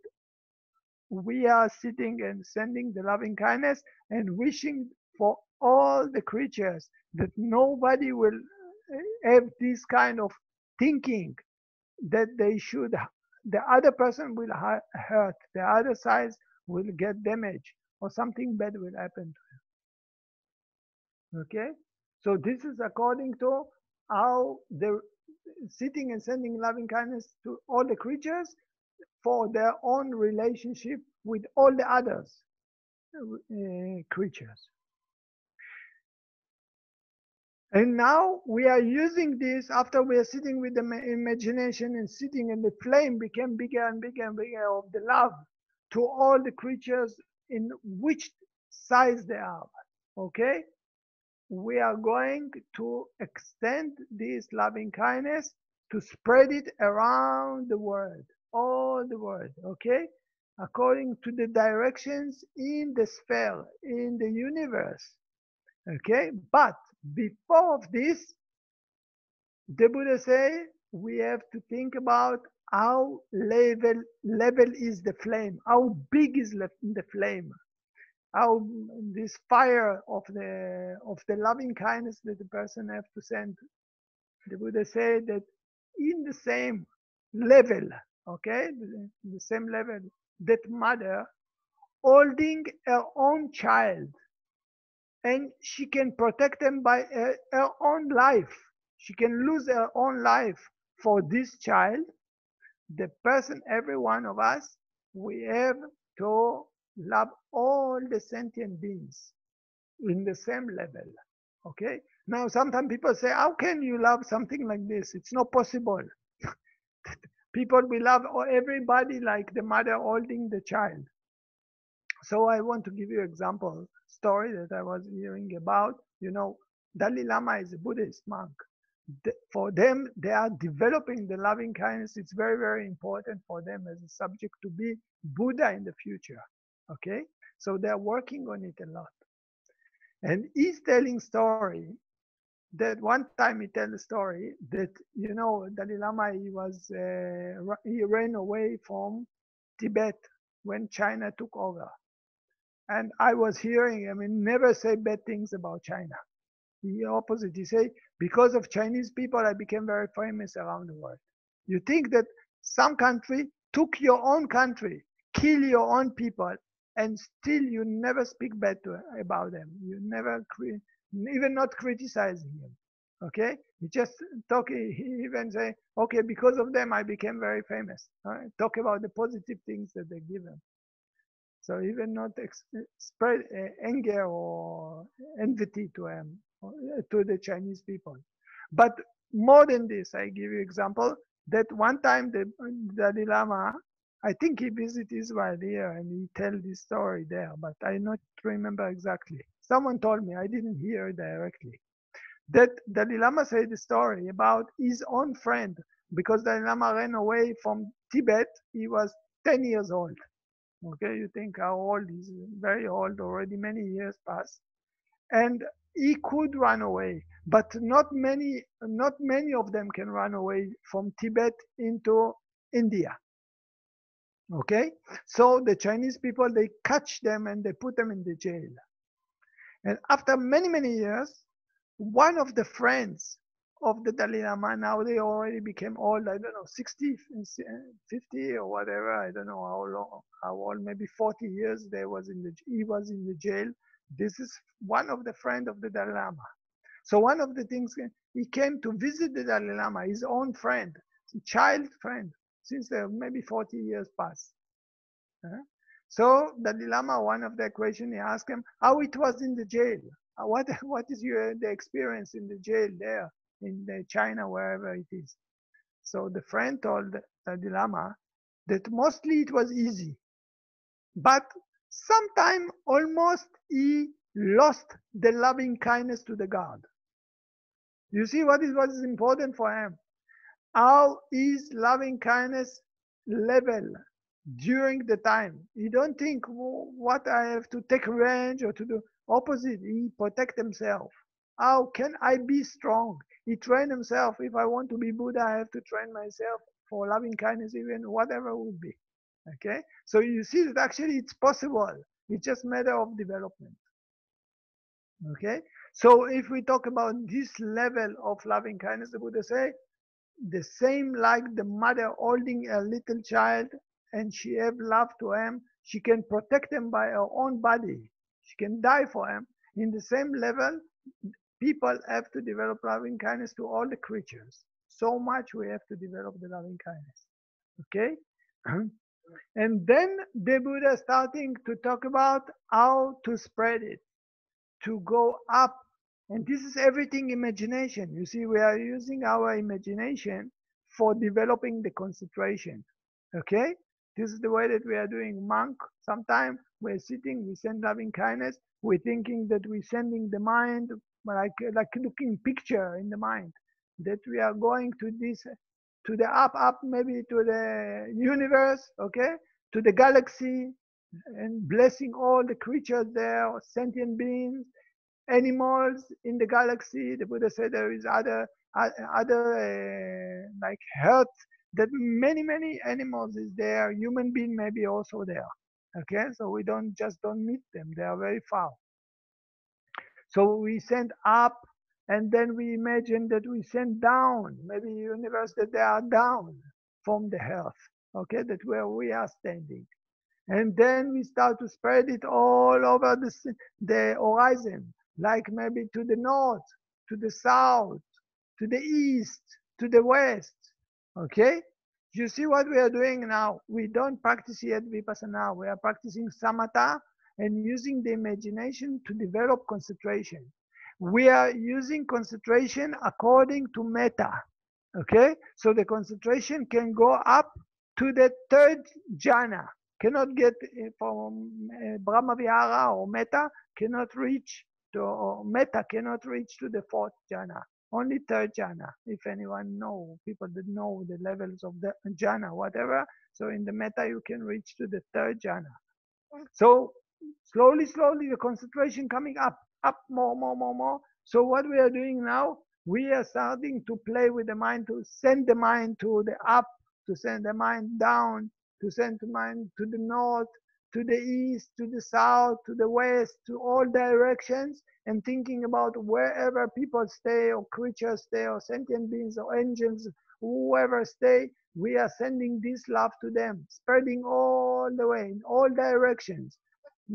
we are sitting and sending the loving kindness and wishing for all the creatures that nobody will have this kind of thinking that they should, the other person will hurt, the other side will get damaged, or something bad will happen to them. Okay? So this is according to how the sitting and sending loving kindness to all the creatures for their own relationship with all the others creatures. And now we are using this after we are sitting with the imagination and sitting, and the flame became bigger and bigger and bigger of the love to all the creatures in which size they are. Okay? We are going to extend this loving kindness to spread it around the world, all the world, okay? According to the directions in the sphere, in the universe, okay? But before this, the Buddha say we have to think about how level is the flame, how big is the flame, how this fire of the loving kindness that the person have to send. The Buddha said that in the same level, okay, the same level, that mother holding her own child, and she can protect them by her own life. She can lose her own life for this child. The person, every one of us, we have to love all the sentient beings in the same level. Okay? Now, sometimes people say, how can you love something like this? It's not possible. People will love everybody like the mother holding the child. So I want to give you an example story that I was hearing about. You know, Dalai Lama is a Buddhist monk. For them, they are developing the loving kindness. It's very, very important for them as a subject to be Buddha in the future. Okay? So they're working on it a lot. And he's telling story that one time he tell a story that, you know, Dalai Lama, he ran away from Tibet when China took over. And I was hearing, never say bad things about China. The opposite, he say, because of Chinese people, I became very famous around the world. You think that some country took your own country, kill your own people, and still you never speak bad about them. You never, even not criticizing him. Okay? He just talk, he even say, okay, because of them I became very famous. Right? Talk about the positive things that they give them. So even not spread anger or enmity to him, to the Chinese people. But more than this, I give you example that one time the Dalai Lama, I think he visited Israel here and he tell this story there, but I not remember exactly. Someone told me, I didn't hear it directly. That Dalai Lama said the story about his own friend, because Dalai Lama ran away from Tibet. He was 10 years old. Okay, you think how old? He's very old already, many years passed. And he could run away, but not many of them can run away from Tibet into India. Okay, so the Chinese people, they catch them and they put them in the jail. And after many years, one of the friends of the Dalai Lama. Now they already became old. I don't know, 60, 50 or whatever. I don't know how long, how old. Maybe 40 years. He was in the jail. This is one of the friend of the Dalai Lama. So one of the things, he came to visit the Dalai Lama, his own friend, child friend, since maybe 40 years past. So Dalai Lama, one of the question, he asked him how it was in the jail. What is the experience in the jail there in China, wherever it is? So the friend told Dalai Lama that mostly it was easy, but sometime almost he lost the loving kindness to the God. You see what is important for him? How is loving kindness level during the time? He don't think what I have to take revenge or to do opposite. He protect himself. How can I be strong? He train himself. If I want to be Buddha, I have to train myself for loving kindness, even whatever it would be. Okay, so you see that actually it's possible. It's just matter of development. Okay, so if we talk about this level of loving kindness, the Buddha say the same like the mother holding a little child and she have love to him, she can protect him by her own body. She can die for him. In the same level, people have to develop loving kindness to all the creatures. So much we have to develop the loving kindness. Okay? And then the Buddha starting to talk about how to spread it, to go up. And this is everything imagination. You see, we are using our imagination for developing the concentration. Okay? This is the way that we are doing monk. Sometimes we're sitting, we send loving kindness, we're thinking that we're sending the mind like looking picture in the mind. That we are going to this to the up, maybe to the universe, okay? To the galaxy and blessing all the creatures there, sentient beings, animals in the galaxy. The Buddha said there is other like earth that many animals is there. Human being may be also there. Okay, so we don't meet them. They are very far. So we send up, and then we imagine that we send down. Maybe universe that they are down from the earth. Okay, that where we are standing. And then we start to spread it all over the horizon, like maybe to the north, to the south, to the east, to the west. Okay? You see what we are doing now? We don't practice yet Vipassana. We are practicing Samatha and using the imagination to develop concentration. We are using concentration according to metta. Okay? So the concentration can go up to the third jhana. Cannot get from Brahma Vihara or Metta, cannot reach to, or Metta cannot reach to the fourth jhana. Only third jhana, if anyone know, people that know the levels of the jhana, whatever. So in the Metta you can reach to the third jhana. So slowly, the concentration coming up more. So what we are doing now, we are starting to play with the mind, to send the mind to the up, to send the mind down, to send the mind to the north, to the east, to the south, to the west, to all directions, and thinking about wherever people stay, or creatures stay, or sentient beings, or angels, whoever stay, we are sending this love to them, spreading all the way in all directions.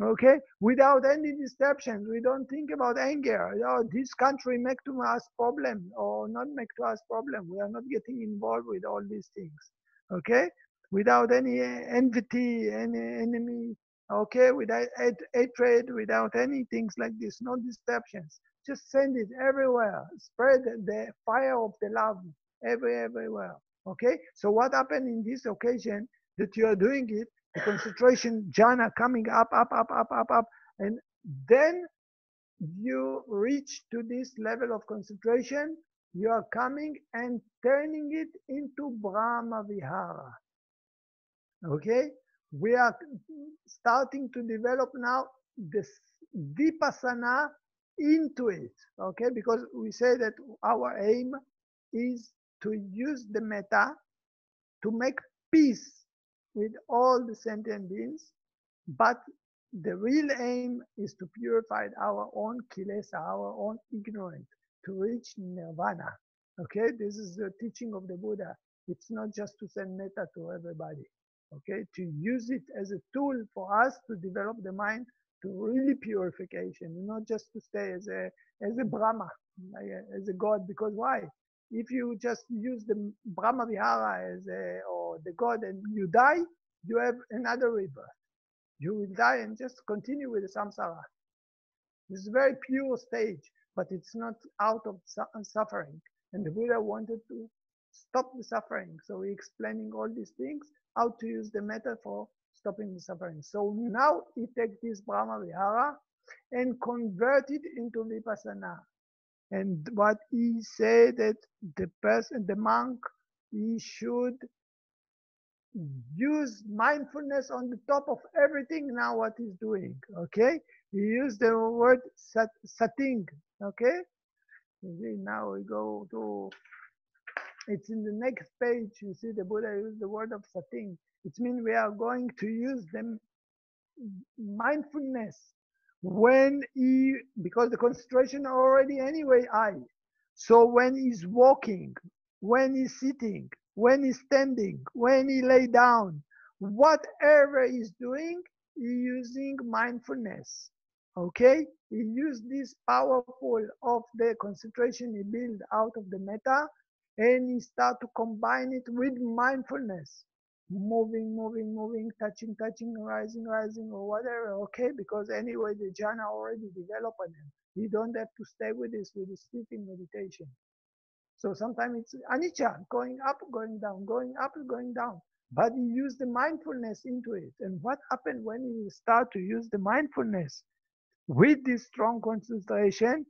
Okay, without any distractions. We don't think about anger. Oh, this country make to us problem or not make to us problem. We are not getting involved with all these things. Okay, without any envy, any enemy. Okay, without hatred, without any things like this. No distractions. Just send it everywhere. Spread the fire of the love everywhere. Okay, so what happened in this occasion that you are doing it, the concentration jhana coming up, and then you reach to this level of concentration, you are coming and turning it into Brahma Vihara. Okay, we are starting to develop now this Vipassana into it. Okay, because we say that our aim is to use the metta to make peace with all the sentient beings, but the real aim is to purify our own kilesa, our own ignorance, to reach nirvana. Okay, this is the teaching of the Buddha. It's not just to send metta to everybody. Okay, to use it as a tool for us to develop the mind to really purification, not just to stay as a Brahma, as a god. Because why? If you just use the Brahma Vihara as or the god and you die, you have another rebirth. You will die and just continue with the samsara. This is a very pure stage, but it's not out of suffering. And the Buddha wanted to stop the suffering. So he explaining all these things, how to use the method for stopping the suffering. So now he takes this Brahma Vihara and convert it into Vipassana. And what he said that the person, the monk, he should use mindfulness on the top of everything now what he's doing. Okay, he used the word sating. Okay, you see, now we go to, it's in the next page. You see the Buddha used the word of sating. It means we are going to use the mindfulness when he, because the concentration already anyway high. So when he's walking, when he's sitting, when he's standing, when he lay down, whatever he's doing, he's using mindfulness. Okay? He used this powerful of the concentration he built out of the metta, and he start to combine it with mindfulness. Moving, moving, moving, touching, touching, rising, rising, or whatever, okay? Because anyway, the jhana already developed on him. You don't have to stay with this, with the sleeping meditation. So sometimes it's anicca, going up, going down, going up, going down. But you use the mindfulness into it. And what happened when you start to use the mindfulness with this strong concentration,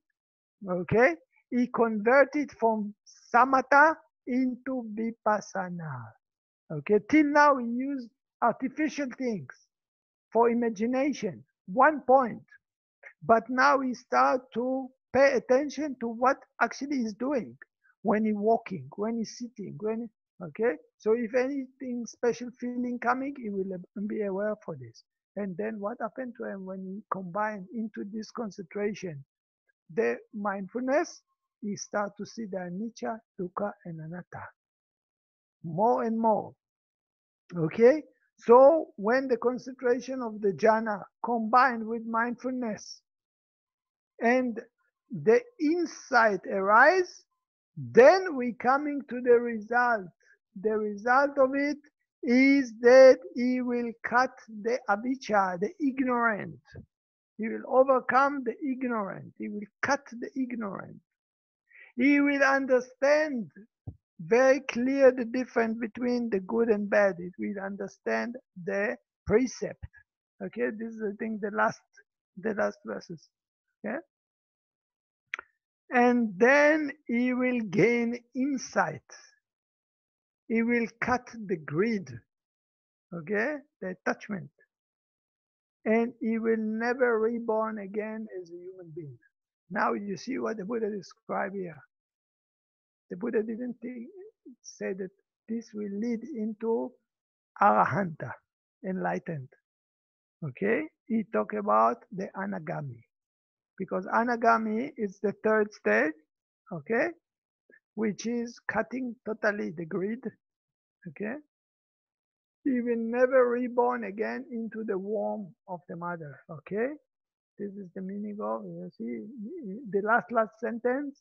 okay? He converted from samatha into vipassana. Okay, till now he used artificial things for imagination, one point. But now he start to pay attention to what actually he's doing when he's walking, when he's sitting, when okay. So if anything special feeling coming, he will be aware for this. And then what happened to him when he combined into this concentration, the mindfulness, he start to see the anicca, dukkha, and anatta more and more. Okay, so when the concentration of the jhana combined with mindfulness and the insight arise, then we coming to the result. The result of it is that he will cut the avijja, the ignorant. He will overcome the ignorant. He will cut the ignorant. He will understand very clear the difference between the good and bad. It will understand the precept. Okay, this is I think the last verses. Okay, and then he will gain insight. He will cut the greed. Okay, the attachment, and he will never reborn again as a human being. Now you see what the Buddha described here. The Buddha didn't say that this will lead into arahanta, enlightened. Okay, he talked about the anagami, because anagami is the third stage, okay, which is cutting totally the greed. Okay, he will never reborn again into the womb of the mother. Okay, this is the meaning of, you see, the last sentence.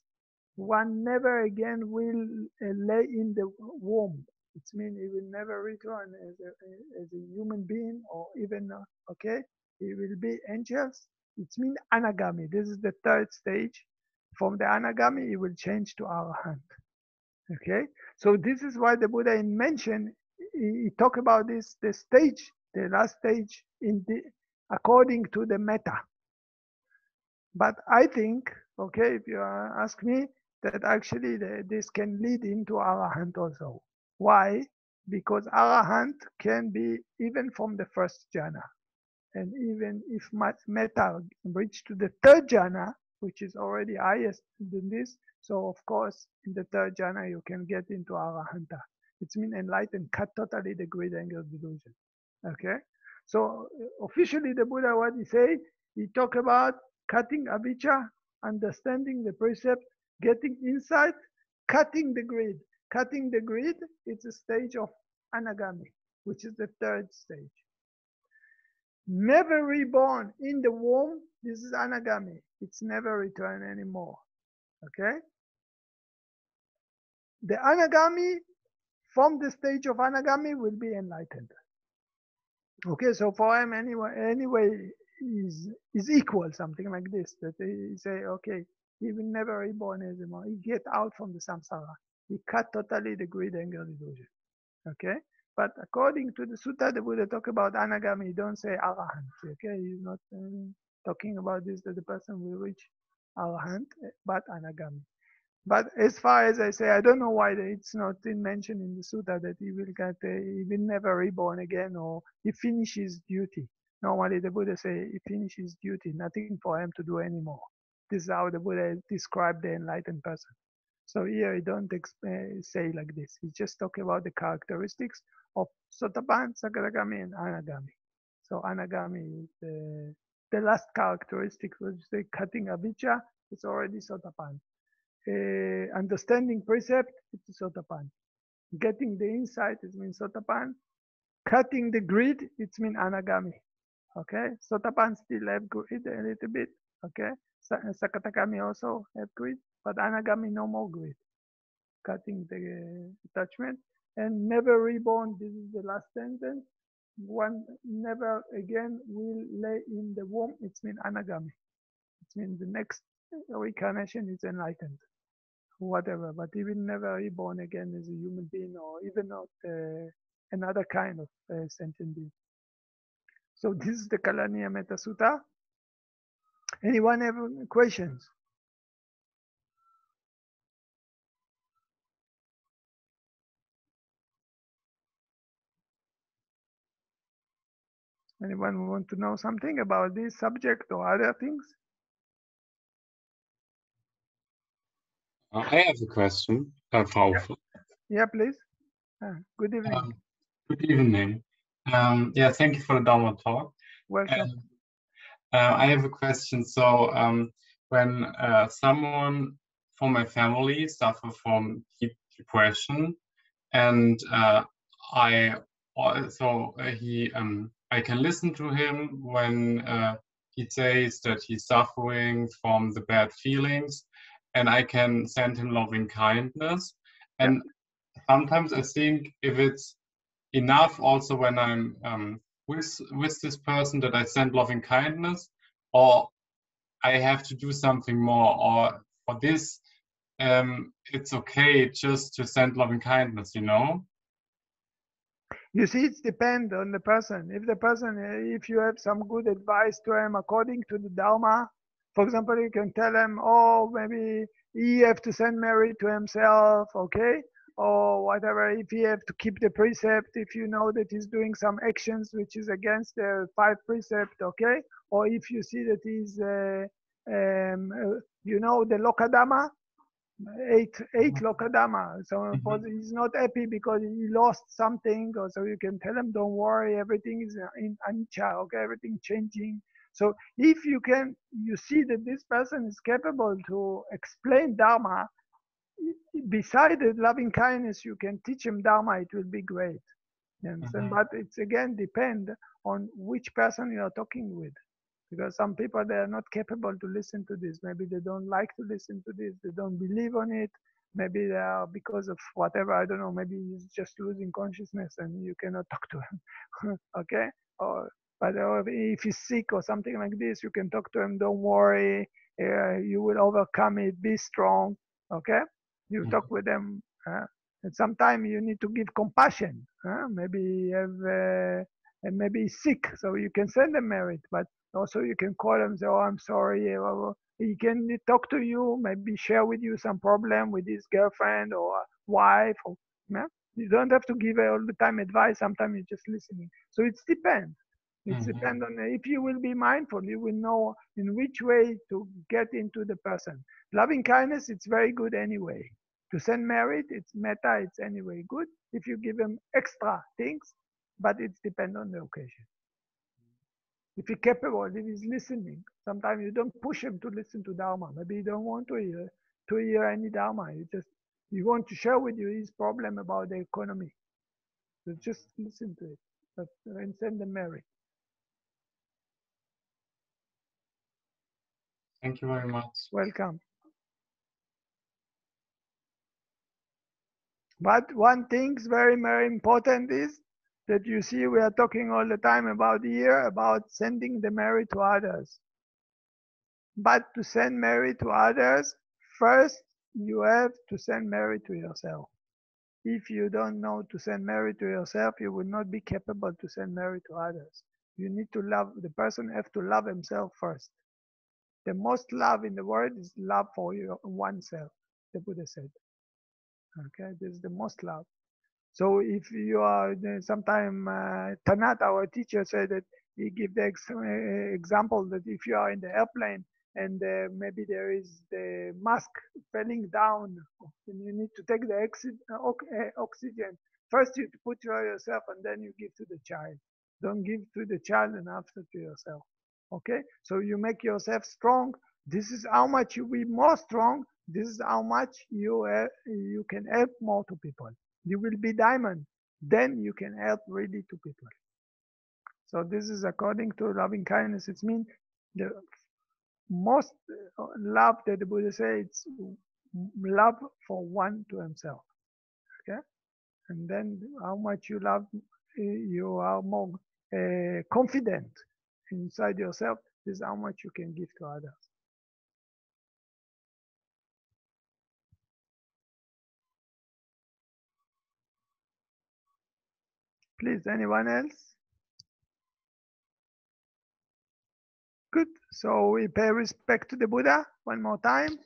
One never again will lay in the womb. It means he will never return as a human being, or even, okay, he will be angels. It means anagami. This is the third stage. From the anagami, he will change to arahant. Okay, so this is why the Buddha mentioned, he talked about this, the stage, the last stage in the, according to the metta. But I think, okay, if you ask me, that actually this can lead into arahant also. Why? Because arahant can be even from the first jhana. And even if metta reach to the third jhana, which is already highest than this, so of course in the third jhana you can get into arahanta. It means enlighten, cut totally the greed, anger, delusion. Okay? So officially the Buddha, what he say, he talk about cutting avijja, understanding the precept, getting insight, cutting the grid. Cutting the grid, it's a stage of anagami, which is the third stage. Never reborn in the womb, this is anagami. It's never return anymore. Okay? The anagami, from the stage of anagami, will be enlightened. Okay, so for him anyway is equal, something like this, that they say, okay, he will never reborn anymore. He get out from the samsara. He cut totally the greed, anger, delusion. Okay? But according to the sutta, the Buddha talk about anagami. He don't say arahant. Okay? He's not talking about this, that the person will reach arahant, but anagami. But as far as I say, I don't know why it's not mentioned in the sutta that he will never reborn again, or he finishes duty. Normally the Buddha say he finishes duty, nothing for him to do anymore. This is how the Buddha described the enlightened person. So here he don't say like this. He just talk about the characteristics of Sotapan, Sakadagami, and Anagami. So Anagami is the last characteristic, which is the cutting avijja. It's already Sotapan. Understanding precept, it's Sotapan. Getting the insight, it means Sotapan. Cutting the greed, it means Anagami. Okay, Sotapan still have greed a little bit. Okay, Sakadagami also have greed, but Anagami no more greed. Cutting the attachment. And never reborn, this is the last sentence. One never again will lay in the womb, it means Anagami. It means the next reincarnation is enlightened. Whatever, but he will never reborn again as a human being, or even not another kind of sentient being. So this is the Karaṇīya-metta-sutta. Anyone have questions? Anyone want to know something about this subject or other things? I have a question, Frau Ofer. Yeah, please. Good evening. Good evening. Yeah, thank you for the Dhammatalk. Welcome. I have a question. So when someone from my family suffer from depression, and I can listen to him when he says that he's suffering from the bad feelings, and I can send him loving kindness. And sometimes I think if it's enough also when I'm with this person that I send loving kindness, or I have to do something more, or for this it's okay just to send loving kindness, you know? You see, it depends on the person. If the person, if you have some good advice to him according to the Dharma, for example, you can tell him, oh, maybe he have to send merit to himself, okay? Or whatever, if he have to keep the precept, if you know that he's doing some actions which is against the 5 precept, okay? Or if you see that he's, you know, the Lokadama, eight Lokadama. So he's not happy because he lost something, or so you can tell him, don't worry, everything is in anicca, okay, everything changing. So if you see that this person is capable to explain Dharma, beside the loving kindness, you can teach him Dharma, it will be great. You understand? But it's again depend on which person you are talking with. Because some people, they are not capable to listen to this. Maybe they don't like to listen to this. They don't believe on it. Maybe they are because of whatever, I don't know, maybe he's just losing consciousness and you cannot talk to him. Okay? Or if he's sick or something like this, you can talk to him, don't worry, you will overcome it, be strong. Okay? You talk with them. And sometimes you need to give compassion. Maybe maybe he's sick, so you can send him merit, but also you can call him and say, oh, I'm sorry. He can talk to you, maybe share with you some problem with his girlfriend or wife. Or, yeah? You don't have to give all the time advice. Sometimes you're just listening. So it depends. It depends on if you will be mindful, you will know in which way to get into the person. Loving kindness, it's very good anyway. To send merit, it's metta, it's anyway good. If you give him extra things, but it depends on the occasion. If he's capable, if he's listening, sometimes you don't push him to listen to Dharma. Maybe you don't want to hear any Dharma. You just He wants to share with you his problem about the economy. So just listen to it, and send them Mary. Thank you very much. Welcome. But one thing is very, very important is that you see we are talking all the time about here, about sending the Mary to others. But to send Mary to others, first you have to send Mary to yourself. If you don't know to send Mary to yourself, you will not be capable to send Mary to others. You need to love, the person have to love himself first. The most love in the world is love for oneself, the Buddha said. Okay, this is the most love. So if you are, sometime Tanat, our teacher, said that he give the example that if you are in the airplane and maybe there is the mask falling down and you need to take the oxygen, first you put yourself and then you give to the child. Don't give to the child and after to yourself. Okay, so you make yourself strong. This is how much you be more strong. This is how much you can help more to people. You will be diamond. Then you can help really to people. So this is according to loving kindness. It means the most love that the Buddha says, it's love for one to himself. Okay, and then how much you love, you are more confident inside yourself. This is how much you can give to others. Please, anyone else? Good. So we pay respect to the Buddha one more time.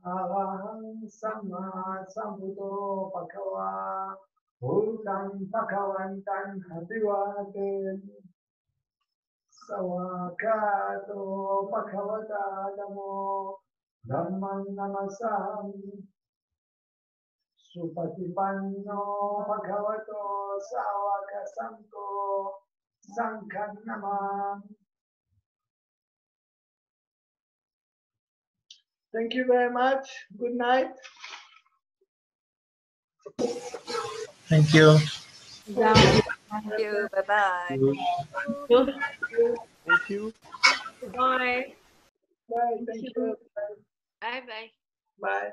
Aham Samma Sambuddho Bhagava Bhutam Bhagavantam Abhivate Sawakato Bhagavata Namo Dhammam Namasami Supatipanno Bhagavato Sawaka Sangho Sangham Namam. Thank you very much. Good night. Thank you. Thank you. Bye-bye. Thank you. Bye. Bye. Thank you. Bye bye. Bye.